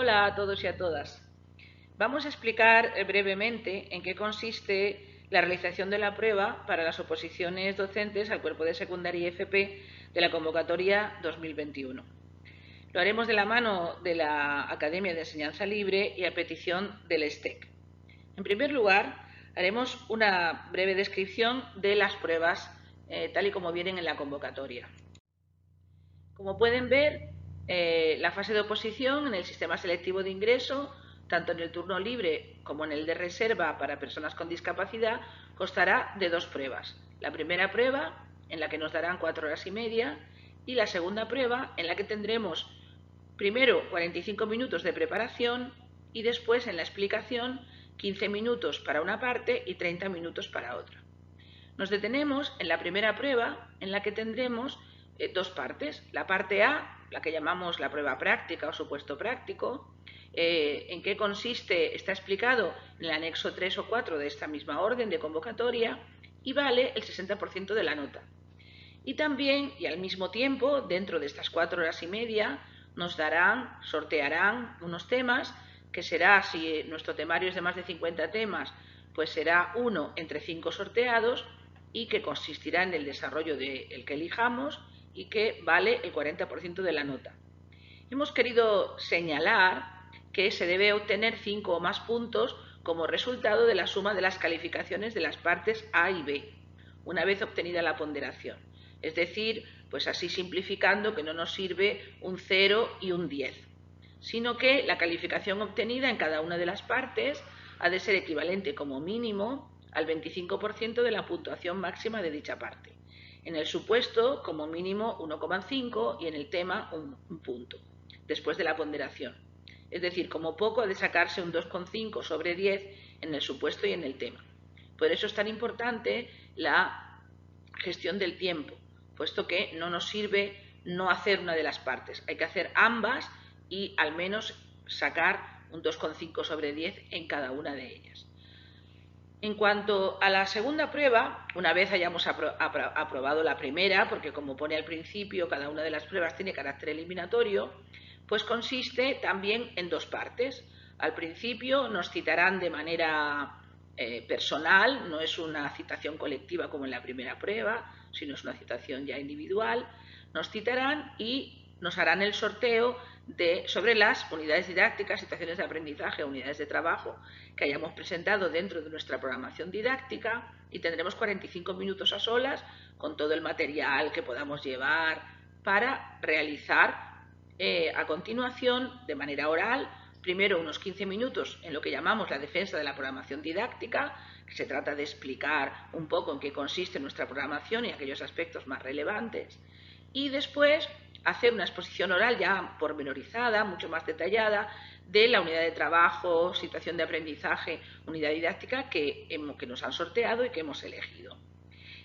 Hola a todos y a todas. Vamos a explicar brevemente en qué consiste la realización de la prueba para las oposiciones docentes al cuerpo de secundaria y FP de la convocatoria 2021. Lo haremos de la mano de la Academia de Enseñanza Libre y a petición del STEC. En primer lugar, haremos una breve descripción de las pruebas tal y como vienen en la convocatoria. Como pueden ver, la fase de oposición en el sistema selectivo de ingreso, tanto en el turno libre como en el de reserva para personas con discapacidad, constará de dos pruebas. La primera prueba, en la que nos darán 4 horas y media, y la segunda prueba, en la que tendremos primero 45 minutos de preparación y después, en la explicación, 15 minutos para una parte y 30 minutos para otra. Nos detenemos en la primera prueba, en la que tendremos dos partes. La parte A, la que llamamos la prueba práctica o supuesto práctico, en qué consiste, está explicado en el anexo 3 o 4 de esta misma orden de convocatoria y vale el 60% de la nota. Y también, y al mismo tiempo, dentro de estas 4 horas y media, nos sortearán unos temas que será, si nuestro temario es de más de 50 temas, pues será uno entre 5 sorteados y que consistirá en el desarrollo del que elijamos y que vale el 40% de la nota. Hemos querido señalar que se debe obtener 5 o más puntos como resultado de la suma de las calificaciones de las partes A y B, una vez obtenida la ponderación. Es decir, pues así simplificando, que no nos sirve un 0 y un 10, sino que la calificación obtenida en cada una de las partes ha de ser equivalente como mínimo al 25% de la puntuación máxima de dicha parte. En el supuesto, como mínimo 1,5 y en el tema un punto, después de la ponderación. Es decir, como poco ha de sacarse un 2,5 sobre 10 en el supuesto y en el tema. Por eso es tan importante la gestión del tiempo, puesto que no nos sirve no hacer una de las partes, hay que hacer ambas y al menos sacar un 2,5 sobre 10 en cada una de ellas. En cuanto a la segunda prueba, una vez hayamos aprobado la primera, porque como pone al principio, cada una de las pruebas tiene carácter eliminatorio, pues consiste también en dos partes. Al principio nos citarán de manera personal, no es una citación colectiva como en la primera prueba, sino es una citación ya individual. Nos citarán y nos harán el sorteo sobre las unidades didácticas, situaciones de aprendizaje, unidades de trabajo que hayamos presentado dentro de nuestra programación didáctica y tendremos 45 minutos a solas con todo el material que podamos llevar para realizar a continuación, de manera oral, primero unos 15 minutos en lo que llamamos la defensa de la programación didáctica, que se trata de explicar un poco en qué consiste nuestra programación y aquellos aspectos más relevantes, y después hacer una exposición oral ya pormenorizada, mucho más detallada, de la unidad de trabajo, situación de aprendizaje, unidad didáctica que nos han sorteado y que hemos elegido.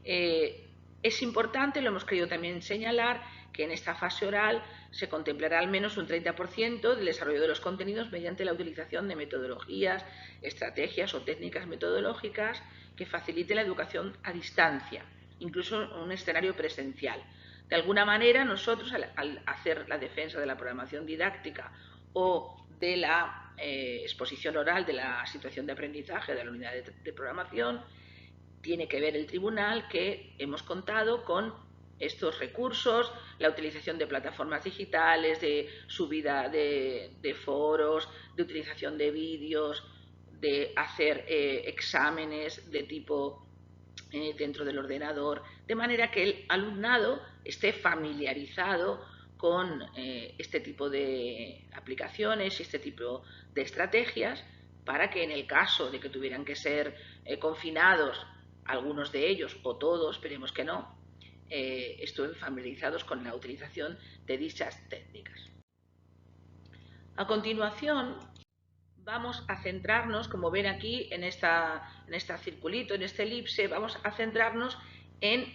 Es importante, lo hemos querido también señalar, que en esta fase oral se contemplará al menos un 30% del desarrollo de los contenidos mediante la utilización de metodologías, estrategias o técnicas metodológicas que faciliten la educación a distancia, incluso en un escenario presencial. De alguna manera, nosotros, al hacer la defensa de la programación didáctica o de la exposición oral de la situación de aprendizaje de la unidad de programación, tiene que ver el tribunal que hemos contado con estos recursos, la utilización de plataformas digitales, de subida de foros, de utilización de vídeos, de hacer exámenes de tipo dentro del ordenador, de manera que el alumnado esté familiarizado con este tipo de aplicaciones y este tipo de estrategias para que en el caso de que tuvieran que ser confinados algunos de ellos o todos, esperemos que no, estén familiarizados con la utilización de dichas técnicas. A continuación, vamos a centrarnos, como ven aquí en este circulito, en este elipse, vamos a centrarnos en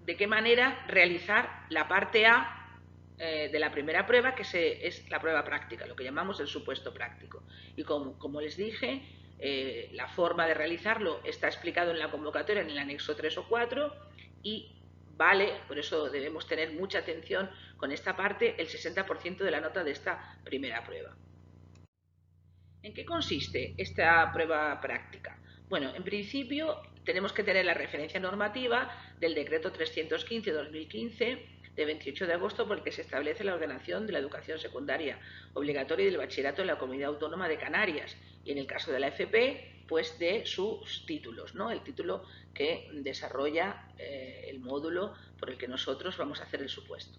de qué manera realizar la parte A de la primera prueba, que es la prueba práctica, lo que llamamos el supuesto práctico. Y como les dije, la forma de realizarlo está explicado en la convocatoria en el anexo 3 o 4 y vale, por eso debemos tener mucha atención con esta parte, el 60% de la nota de esta primera prueba. ¿En qué consiste esta prueba práctica? Bueno, en principio tenemos que tener la referencia normativa del Decreto 315/2015 de 28 de agosto por el que se establece la ordenación de la educación secundaria obligatoria y del bachillerato en la Comunidad Autónoma de Canarias y en el caso de la FP, pues de sus títulos, ¿no? El título que desarrolla el módulo por el que nosotros vamos a hacer el supuesto.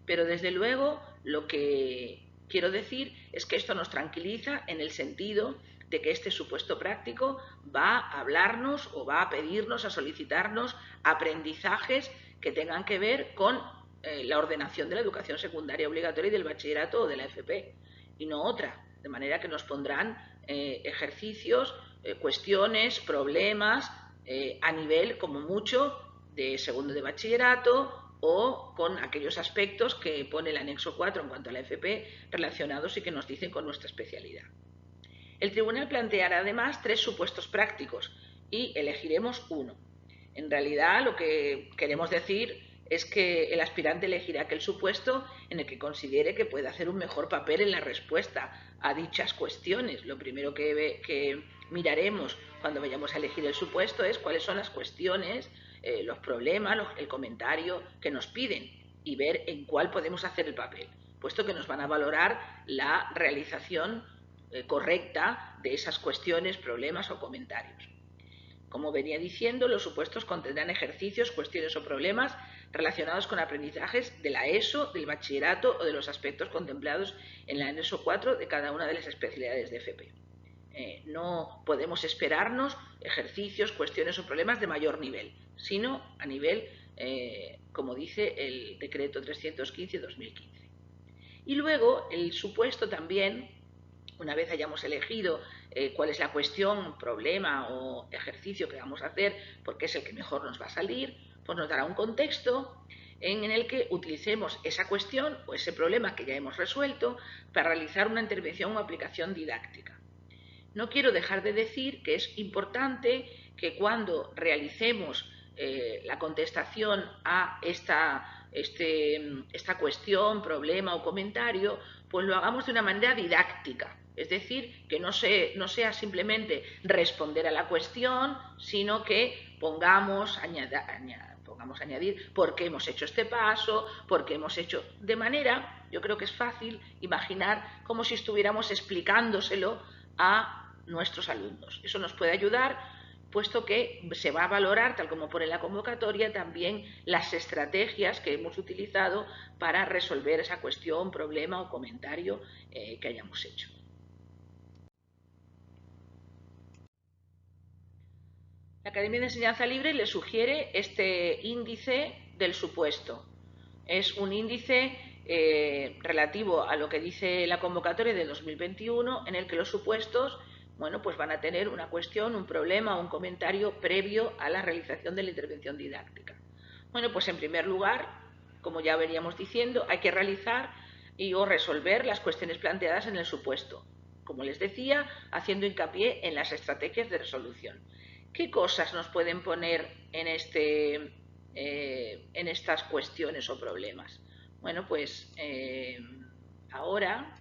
Pero desde luego lo que quiero decir es que esto nos tranquiliza en el sentido de que este supuesto práctico va a hablarnos o va a pedirnos, a solicitarnos aprendizajes que tengan que ver con la ordenación de la educación secundaria obligatoria y del bachillerato o de la FP, y no otra. De manera que nos pondrán ejercicios, cuestiones, problemas a nivel, como mucho, de segundo de bachillerato o con aquellos aspectos que pone el anexo 4 en cuanto a la FP relacionados y que nos dicen con nuestra especialidad. El tribunal planteará además 3 supuestos prácticos y elegiremos uno. En realidad lo que queremos decir es que el aspirante elegirá aquel supuesto en el que considere que puede hacer un mejor papel en la respuesta a dichas cuestiones. Lo primero que miraremos cuando vayamos a elegir el supuesto es cuáles son las cuestiones, los problemas, el comentario que nos piden y ver en cuál podemos hacer el papel, puesto que nos van a valorar la realización correcta de esas cuestiones, problemas o comentarios. Como venía diciendo, los supuestos contendrán ejercicios, cuestiones o problemas relacionados con aprendizajes de la ESO, del bachillerato o de los aspectos contemplados en el anexo 4 de cada una de las especialidades de FP. No podemos esperarnos ejercicios, cuestiones o problemas de mayor nivel, sino a nivel, como dice el decreto 315/2015. Y luego el supuesto también, una vez hayamos elegido cuál es la cuestión, problema o ejercicio que vamos a hacer, porque es el que mejor nos va a salir, pues nos dará un contexto en el que utilicemos esa cuestión o ese problema que ya hemos resuelto para realizar una intervención o aplicación didáctica. No quiero dejar de decir que es importante que cuando realicemos la contestación a esta cuestión, problema o comentario, pues lo hagamos de una manera didáctica. Es decir, que no sea simplemente responder a la cuestión, sino que pongamos añadir por qué hemos hecho este paso, por qué hemos hecho... De manera, yo creo que es fácil imaginar como si estuviéramos explicándoselo a nuestros alumnos. Eso nos puede ayudar, puesto que se va a valorar, tal como pone la convocatoria, también las estrategias que hemos utilizado para resolver esa cuestión, problema o comentario que hayamos hecho. La Academia de Enseñanza Libre le sugiere este índice del supuesto. Es un índice relativo a lo que dice la convocatoria de 2021, en el que los supuestos, bueno, pues van a tener una cuestión, un problema o un comentario previo a la realización de la intervención didáctica. Bueno, pues en primer lugar, como ya veníamos diciendo, hay que realizar o resolver las cuestiones planteadas en el supuesto. Como les decía, haciendo hincapié en las estrategias de resolución. ¿Qué cosas nos pueden poner en estas cuestiones o problemas? Bueno, pues ahora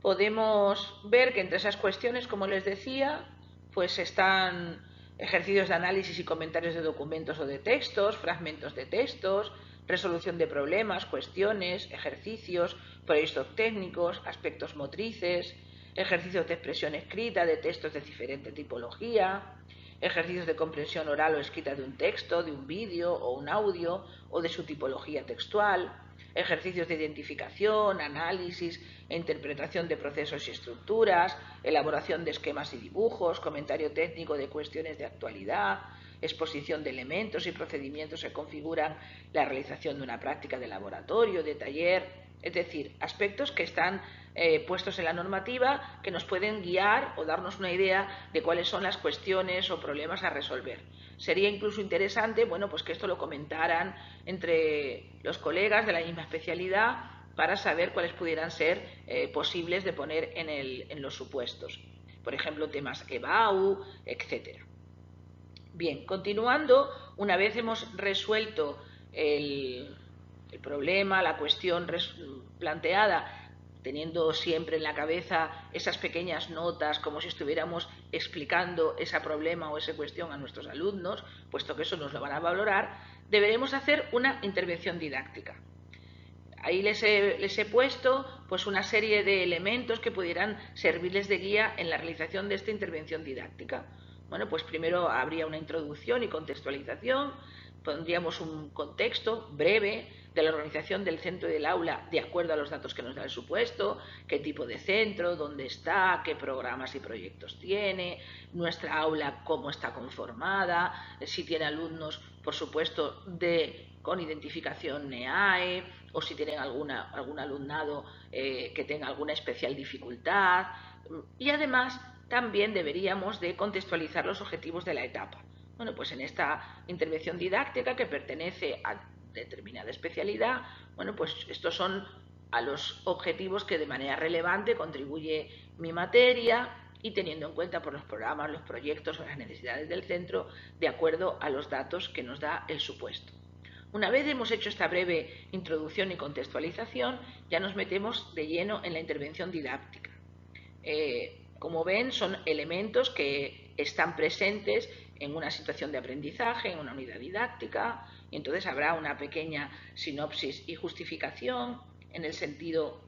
podemos ver que entre esas cuestiones, como les decía, pues están ejercicios de análisis y comentarios de documentos o de textos, fragmentos de textos, resolución de problemas, cuestiones, ejercicios, proyectos técnicos, aspectos motrices, ejercicios de expresión escrita de textos de diferente tipología, ejercicios de comprensión oral o escrita de un texto, de un vídeo o un audio o de su tipología textual, ejercicios de identificación, análisis e interpretación de procesos y estructuras, elaboración de esquemas y dibujos, comentario técnico de cuestiones de actualidad, exposición de elementos y procedimientos que configuran la realización de una práctica de laboratorio, de taller, es decir, aspectos que están puestos en la normativa que nos pueden guiar o darnos una idea de cuáles son las cuestiones o problemas a resolver. Sería incluso interesante, bueno, pues que esto lo comentaran entre los colegas de la misma especialidad para saber cuáles pudieran ser posibles de poner en los supuestos. Por ejemplo, temas EBAU, etcétera. Bien, continuando, una vez hemos resuelto el problema, la cuestión planteada, teniendo siempre en la cabeza esas pequeñas notas como si estuviéramos explicando ese problema o esa cuestión a nuestros alumnos, puesto que eso nos lo van a valorar, deberemos hacer una intervención didáctica. Ahí les he puesto pues una serie de elementos que pudieran servirles de guía en la realización de esta intervención didáctica. Bueno, pues primero habría una introducción y contextualización, pondríamos un contexto breve de la organización del centro y del aula de acuerdo a los datos que nos da el supuesto, qué tipo de centro, dónde está, qué programas y proyectos tiene, nuestra aula cómo está conformada, si tiene alumnos, por supuesto, con identificación NEAE, o si tienen algún alumnado que tenga alguna especial dificultad. Y además también deberíamos de contextualizar los objetivos de la etapa. Bueno, pues en esta intervención didáctica que pertenece a determinada especialidad, bueno, pues estos son a los objetivos que de manera relevante contribuye mi materia y teniendo en cuenta por los programas, los proyectos o las necesidades del centro de acuerdo a los datos que nos da el supuesto. Una vez hemos hecho esta breve introducción y contextualización, ya nos metemos de lleno en la intervención didáctica. Como ven, son elementos que están presentes en una situación de aprendizaje, en una unidad didáctica, y entonces habrá una pequeña sinopsis y justificación en el sentido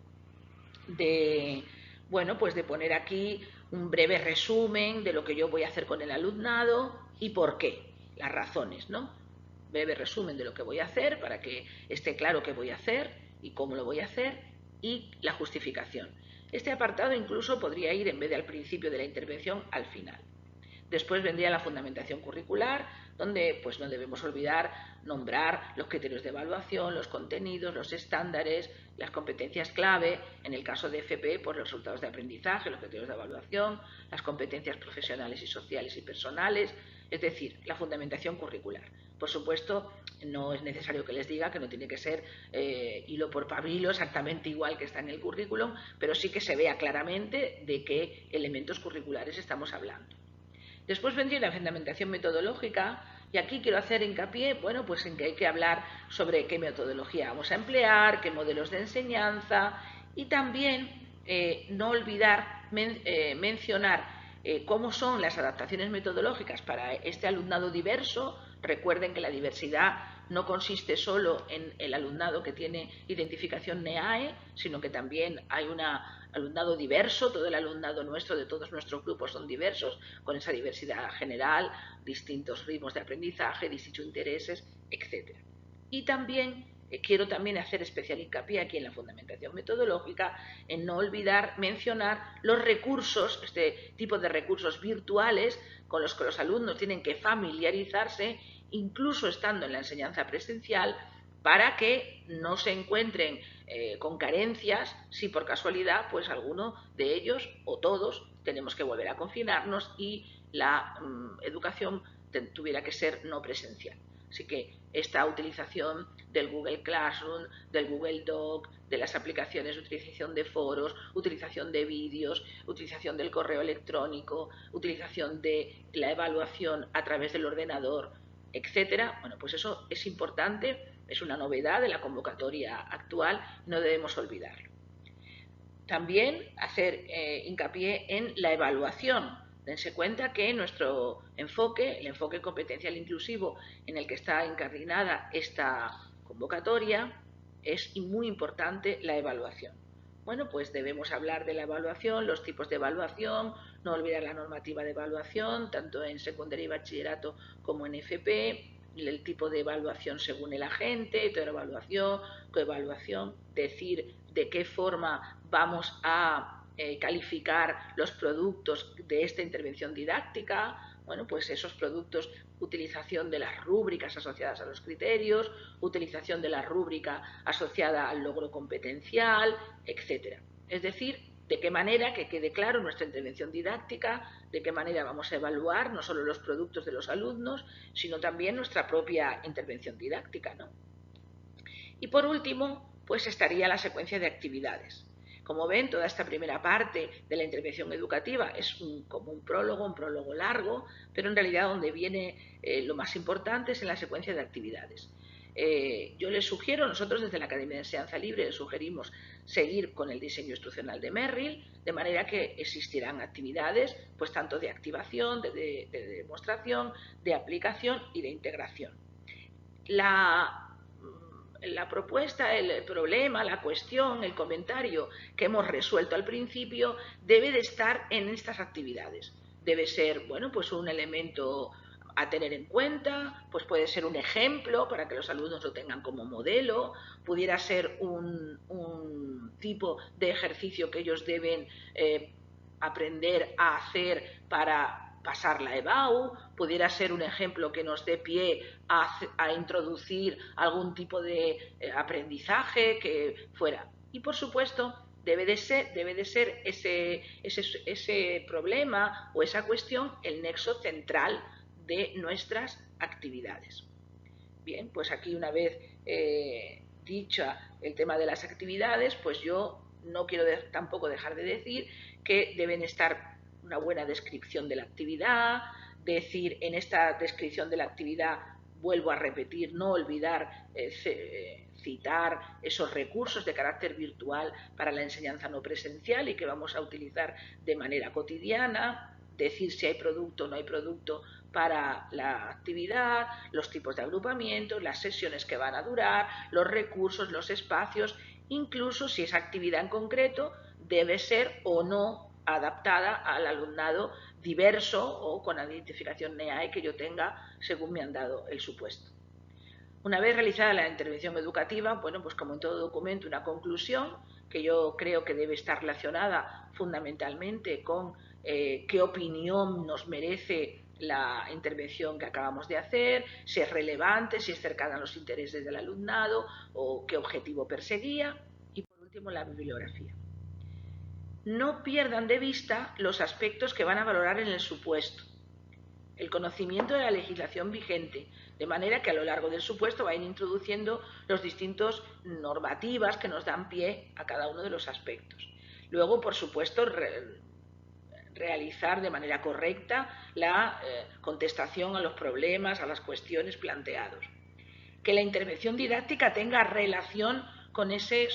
de, bueno, pues de poner aquí un breve resumen de lo que yo voy a hacer con el alumnado y por qué, las razones, ¿no? Breve resumen de lo que voy a hacer para que esté claro qué voy a hacer y cómo lo voy a hacer y la justificación. Este apartado incluso podría ir en vez de al principio de la intervención al final. Después vendría la fundamentación curricular, donde pues no debemos olvidar nombrar los criterios de evaluación, los contenidos, los estándares, las competencias clave, en el caso de FP, pues los resultados de aprendizaje, los criterios de evaluación, las competencias profesionales y sociales y personales, es decir, la fundamentación curricular. Por supuesto, no es necesario que les diga que no tiene que ser hilo por pabilo exactamente igual que está en el currículum, pero sí que se vea claramente de qué elementos curriculares estamos hablando. Después vendría la fundamentación metodológica y aquí quiero hacer hincapié, bueno, pues en que hay que hablar sobre qué metodología vamos a emplear, qué modelos de enseñanza y también no olvidar mencionar cómo son las adaptaciones metodológicas para este alumnado diverso. Recuerden que la diversidad no consiste solo en el alumnado que tiene identificación NEAE, sino que también hay un alumnado diverso, todo el alumnado nuestro de todos nuestros grupos son diversos, con esa diversidad general, distintos ritmos de aprendizaje, distintos intereses, etc. Y también quiero también hacer especial hincapié aquí en la fundamentación metodológica, en no olvidar mencionar los recursos, este tipo de recursos virtuales con los que los alumnos tienen que familiarizarse, incluso estando en la enseñanza presencial, para que no se encuentren con carencias si por casualidad pues alguno de ellos o todos tenemos que volver a confinarnos y la educación tuviera que ser no presencial. Así que esta utilización del Google Classroom, del Google Doc, de las aplicaciones de utilización de foros, utilización de vídeos, utilización del correo electrónico, utilización de la evaluación a través del ordenador, etcétera. Bueno, pues eso es importante, es una novedad de la convocatoria actual, no debemos olvidarlo. También hacer hincapié en la evaluación. Dense cuenta que nuestro enfoque, el enfoque competencial inclusivo en el que está incardinada esta convocatoria, es muy importante la evaluación. Bueno, pues debemos hablar de la evaluación, los tipos de evaluación, no olvidar la normativa de evaluación, tanto en secundaria y bachillerato como en FP, el tipo de evaluación según el agente, heteroevaluación, coevaluación, decir de qué forma vamos a calificar los productos de esta intervención didáctica. Bueno, pues esos productos, utilización de las rúbricas asociadas a los criterios, utilización de la rúbrica asociada al logro competencial, etc. Es decir, de qué manera, que quede claro nuestra intervención didáctica, de qué manera vamos a evaluar no solo los productos de los alumnos, sino también nuestra propia intervención didáctica, ¿no? Y por último, pues estaría la secuencia de actividades. Como ven, toda esta primera parte de la intervención educativa es como un prólogo largo, pero en realidad donde viene lo más importante es en la secuencia de actividades. yo les sugiero, nosotros desde la Academia de Enseñanza Libre les sugerimos seguir con el diseño instruccional de Merrill, de manera que existirán actividades pues tanto de activación, de demostración, de aplicación y de integración. La propuesta, el problema, la cuestión, el comentario que hemos resuelto al principio debe de estar en estas actividades. Debe ser, bueno, pues un elemento a tener en cuenta, pues puede ser un ejemplo para que los alumnos lo tengan como modelo, pudiera ser un tipo de ejercicio que ellos deben aprender a hacer para pasar la EBAU, pudiera ser un ejemplo que nos dé pie a introducir algún tipo de aprendizaje que fuera. Y por supuesto, debe de ser ese problema o esa cuestión el nexo central de nuestras actividades. Bien, pues aquí una vez dicha el tema de las actividades, pues yo no quiero tampoco dejar de decir que deben estar una buena descripción de la actividad, decir en esta descripción de la actividad, vuelvo a repetir, no olvidar citar esos recursos de carácter virtual para la enseñanza no presencial y que vamos a utilizar de manera cotidiana, decir si hay producto o no hay producto para la actividad, los tipos de agrupamientos, las sesiones que van a durar, los recursos, los espacios, incluso si esa actividad en concreto debe ser o no adaptada al alumnado diverso o con la identificación NEAE que yo tenga según me han dado el supuesto. Una vez realizada la intervención educativa, bueno, pues como en todo documento, una conclusión que yo creo que debe estar relacionada fundamentalmente con qué opinión nos merece la intervención que acabamos de hacer, si es relevante, si es cercana a los intereses del alumnado o qué objetivo perseguía. Y por último, la bibliografía. No pierdan de vista los aspectos que van a valorar en el supuesto. El conocimiento de la legislación vigente, de manera que a lo largo del supuesto vayan introduciendo los distintos normativas que nos dan pie a cada uno de los aspectos. Luego, por supuesto, realizar de manera correcta la contestación a los problemas, a las cuestiones planteados. Que la intervención didáctica tenga relación con ese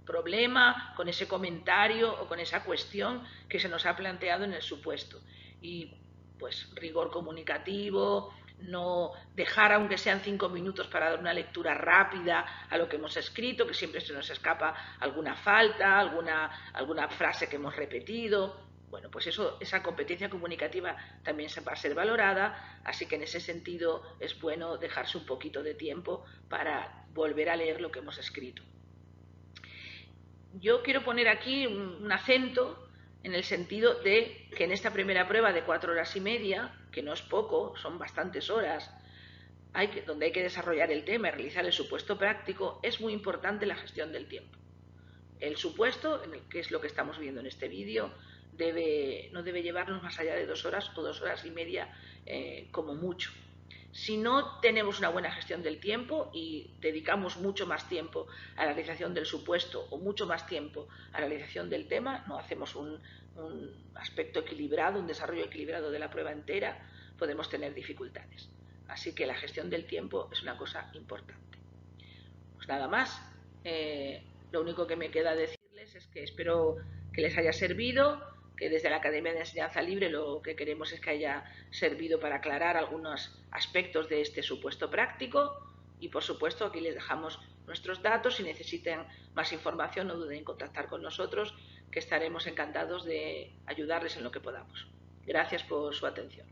problema, con ese comentario o con esa cuestión que se nos ha planteado en el supuesto. Y pues rigor comunicativo, no dejar aunque sean 5 minutos para dar una lectura rápida a lo que hemos escrito, que siempre se nos escapa alguna falta, alguna frase que hemos repetido. Bueno, pues esa competencia comunicativa también va a ser valorada, así que en ese sentido es bueno dejarse un poquito de tiempo para volver a leer lo que hemos escrito. Yo quiero poner aquí un acento en el sentido de que en esta primera prueba de 4 horas y media, que no es poco, son bastantes horas, donde hay que desarrollar el tema y realizar el supuesto práctico, es muy importante la gestión del tiempo. El supuesto, que es lo que estamos viendo en este vídeo, no debe llevarnos más allá de 2 horas o 2 horas y media como mucho. Si no tenemos una buena gestión del tiempo y dedicamos mucho más tiempo a la realización del supuesto o mucho más tiempo a la realización del tema, no hacemos un aspecto equilibrado, un desarrollo equilibrado de la prueba entera, podemos tener dificultades. Así que la gestión del tiempo es una cosa importante. Pues nada más. Lo único que me queda decirles es que espero que les haya servido, que desde la Academia de Enseñanza Libre lo que queremos es que haya servido para aclarar algunos aspectos de este supuesto práctico y por supuesto aquí les dejamos nuestros datos. Si necesitan más información no duden en contactar con nosotros, que estaremos encantados de ayudarles en lo que podamos. Gracias por su atención.